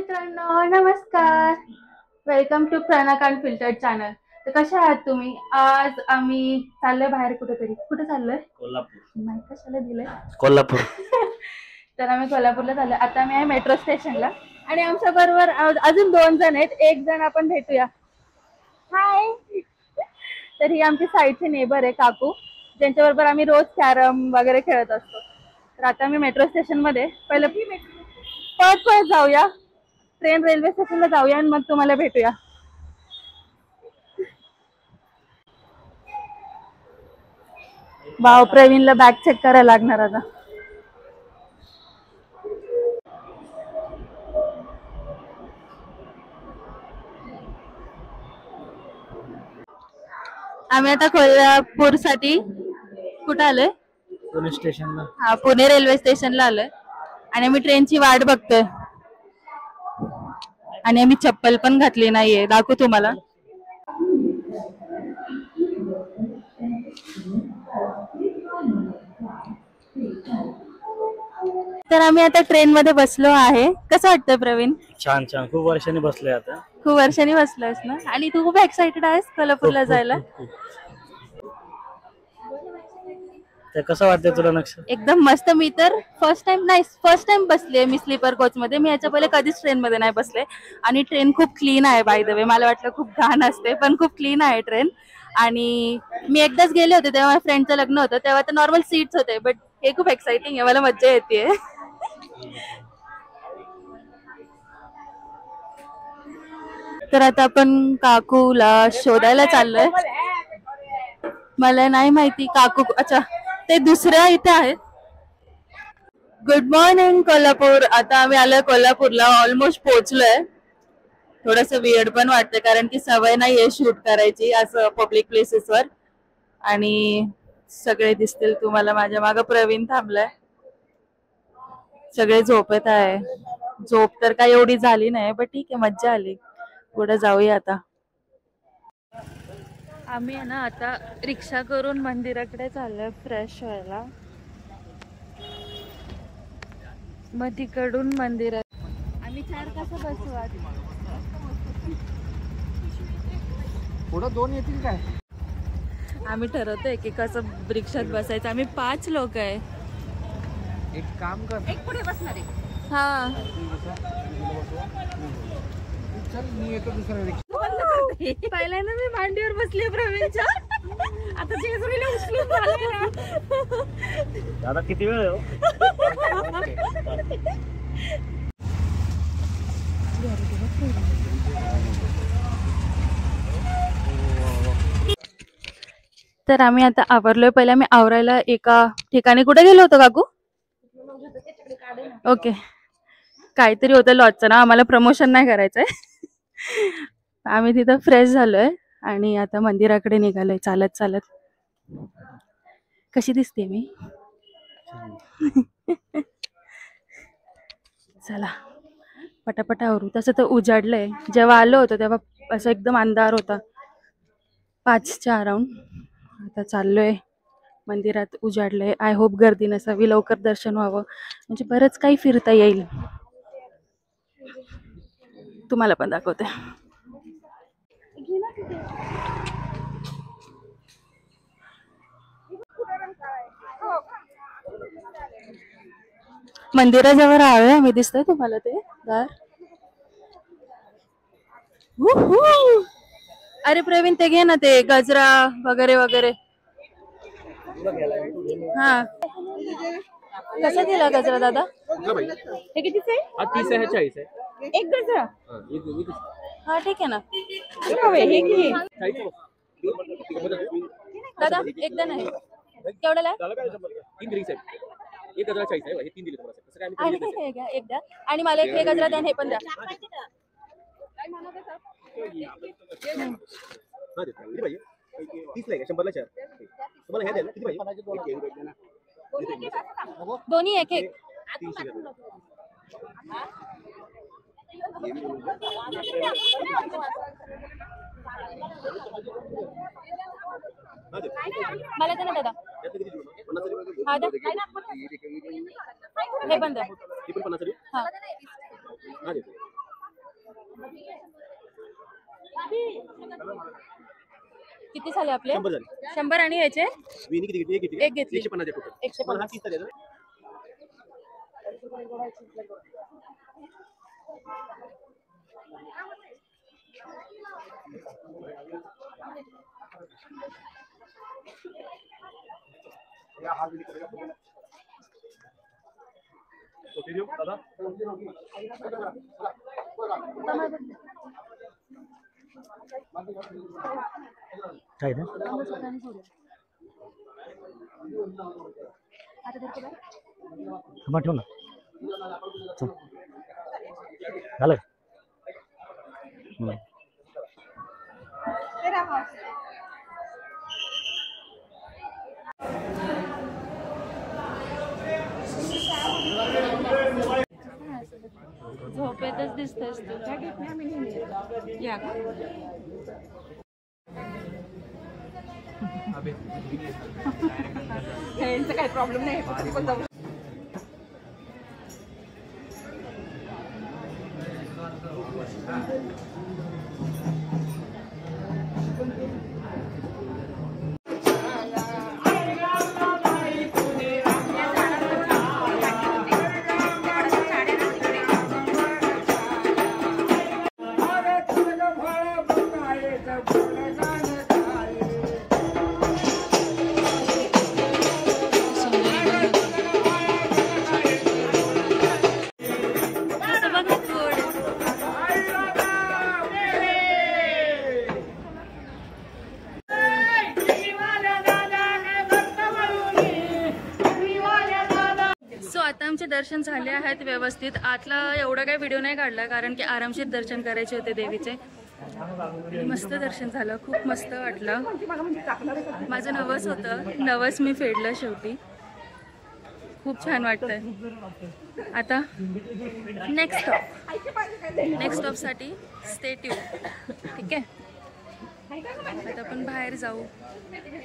मित्रांनो, नमस्कार. Welcome to प्रणक अँड फिल्टर्ड चॅनल. तर कशा आहात तुम्ही? आज आम्ही चाललोय बाहेर कुठेतरी. कुठे चाललोय? कोल्हापूर. नाही कशाला दिलंय? कोल्हापूर. तर आम्ही कोल्हापूरला चाललोय. आता मी आहे मेट्रो स्टेशनला आणि आमच्या बरोबर अजून 2 जण आहेत. एक जण आपण भेटूया. हाय. तर ही आमची साईडची नेबर आहे काकू, ज्यांच्याबरोबर आम्ही रोज कॅरम वगैरे खेळत असतो. तर आता मी मेट्रो स्टेशन मध्ये पहिलं पळत पळत जाऊया, ट्रेन रेल्वे स्टेशनला जाऊया आणि मग तुम्हाला भेटूया. भाऊ प्रवीणला बॅग चेक करायला लागणार आता. आम्ही आता कोल्हापूर साठी कुठे आलोय? पुणे स्टेशनला. हा, पुणे रेल्वे स्टेशनला आलोय आणि आम्ही ट्रेनची वाट बघतोय आणि आम्ही चप्पल पण घातली नाहीये. दाखवू तुम्हाला. तर आम्ही आता ट्रेन मध्ये बसलो आहे. कसं वाटतंय प्रवीण? छान छान. खूप वर्षांनी बसलोय आता. खूप वर्षांनी बसलोयस ना? आणि तू खूप एक्साइटेड आहेस कोल्हापूरला जायला? तर कसं वाटतंय तुला नक्ष? एकदम मस्त. मी तर फर्स्ट टाइम बसले मी स्लीपर कोच मध्ये. मी याच्या पहिले कधीच ट्रेन मध्ये नाही बसले आणि ट्रेन खूप क्लीन आहे. बाय द वे, मला वाटलं खूप घाण असते पण खूप क्लीन आहे ट्रेन. आणि मी एकदाच गेले होते तेव्हा माझ्या फ्रेंडचं लग्न होतं, तेव्हा तर नॉर्मल सीट्स होते, बट हे खूप एक्साइटिंग आहे. मला मज्जा येते. तर आता आपण काकूला शोधायला चाललोय. मला नाही माहिती काकू. अच्छा, ते दुसऱ्या इथे आहेत. Good morning Kolhapur. आता आम्ही आलोय कोल्हापूरला, ऑलमोस्ट पोहोचलोय. थोडस वियर्ड पण वाटतंय कारण की सवय नाहीये शूट करायची असं पब्लिक प्लेसेसवर. आणि सगळे दिसतील तुम्हाला माझ्या मागं. प्रवीण थांबलाय. सगळे झोपेत आहे. झोप तर काय एवढी झाली नाही, पण ठीक आहे, मज्जा आली. पुढे जाऊया आता. आम्ही आहे ना आता रिक्षा करून मंदिराकडे चाललोय फ्रेश व्हायला. मग तिकडून मंदिरात आम्ही 4 कसं बसू आज? पुढं 2 येतील काय? आम्ही ठरवतोय की कसं रिक्षात बसायचं. आम्ही 5 लोक आहे. एक काम कर, एक पुढे बसणार आहे. हा, चल मी येतो दुसऱ्या रिक्षा. पहिल्यांदा मी मांडीवर बसली प्रवीणच्या. आता जेजुरीला उचलून झालंय ना. दादा किती वेळ आहे? तर आम्ही आता आवरलोय. पहिले आम्ही आवरायला एका ठिकाणी कुठे गेलो होतो काकू? ओके, काहीतरी होतं लॉजचं ना, आम्हाला प्रमोशन नाही करायचंय. आम्ही तिथं फ्रेश झालोय आणि आता मंदिराकडे निघालोय चालत चालत. कशी दिसते मी? चला पटापटा आवरू. तसं तर उजाडलंय. जेव्हा आलो होतो तेव्हा असं एकदम अंधार होता, 5च्या अराउंड. आता चाललोय मंदिरात. उजाडलंय. आय होप गर्दी नसावी, लवकर दर्शन व्हावं, म्हणजे बरंच काही फिरता येईल. तुम्हाला पण दाखवते. मंदिराजवळ आलोय आम्ही. दिसतंय तुम्हाला ते दार? अरे प्रवीण, ते घे ना, ते गजरा वगैरे वगैरे. हा, कसा दिला गजरा दादा? हे कितीच आहे? 30 आहे, 40 आहे. एक गजरा? हा ठीक आहे ना. हे घे. दादा एकदा नाही, केवढ्याला? 3 रिक्स आहेत. एक गजरा 40 आहे, हे 3 दिले तुम्हाला. कसं काय आम्ही आणि हे घ्या एकदा. आणि मला एक हे गजरा द्या आणि हे पण द्या. हा देतो. किती पाहिजे? 30 ला आहे, 100 ला 4. तुम्हाला हे द्या ना, किती पाहिजे? दोन्ही एक एक. 300 द्या. मला दे ना दादा. हा द्या. हे पण द्या. ती पण 50 हा. हा देतो. किती झाले आपले? 100 झाले. 100 आणि ह्याचे विनी किती घेतली? एक घेतली. एक घेतली. 150 टोटल. 150. मला हा 30 झाले ना. दादा काय ना मग ठेव ना चल. झालं झोपेतच दिसतेस तू. या का? यांचं काही प्रॉब्लेम नाही फक्त पण जाऊ. आता आमचे दर्शन झाले आहेत व्यवस्थित. आतला एवढा काही व्हिडिओ नाही काढला कारण की आरामशीर दर्शन करायचे होते देवीचे. मस्त दर्शन झालं, खूप मस्त वाटलं. माझं नवस होतं, नवस मी फेडलं शेवटी. खूप छान वाटतंय. आता नेक्स्ट स्टॉपसाठी स्टे ट्यून. ठीक आहे, आता आपण बाहेर जाऊ.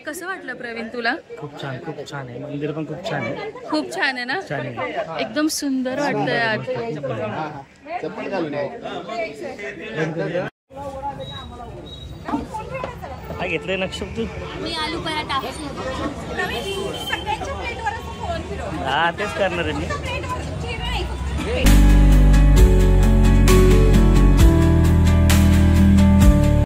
कसं वाटलं प्रवीण तुला? खूप छान आहे. मंदिर पण खूप छान आहे. खूप छान आहे ना? छान आहे. एकदम सुंदर वाटतंय आज. काय घेतलंय नक्षप तू? मी आलू पराठा. हा तेच करणार आहे मी.